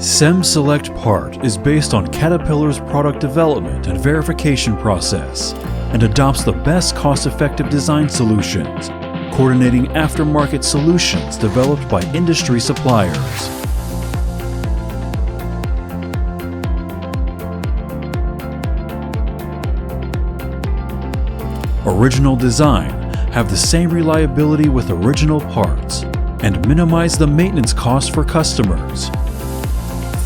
SEM SELECT Part is based on Caterpillar's product development and verification process and adopts the best cost-effective design solutions, coordinating aftermarket solutions developed by industry suppliers. Original design have the same reliability with original parts and minimize the maintenance costs for customers.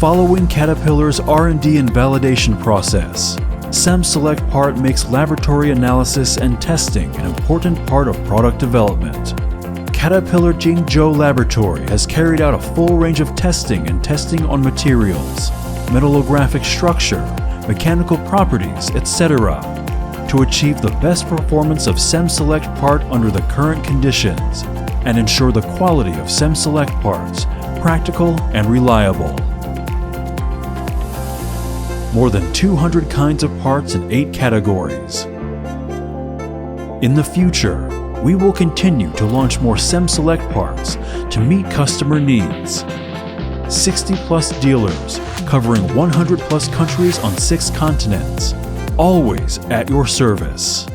Following Caterpillar's R&D and validation process, SEM Select Part makes laboratory analysis and testing an important part of product development. Caterpillar Jingzhou Laboratory has carried out a full range of testing and testing on materials, metallographic structure, mechanical properties, etc., to achieve the best performance of SEM Select Part under the current conditions and ensure the quality of SEM Select parts, practical and reliable. More than 200 kinds of parts in 8 categories. In the future, we will continue to launch more SEM Select parts to meet customer needs. 60+ dealers covering 100+ countries on 6 continents, always at your service.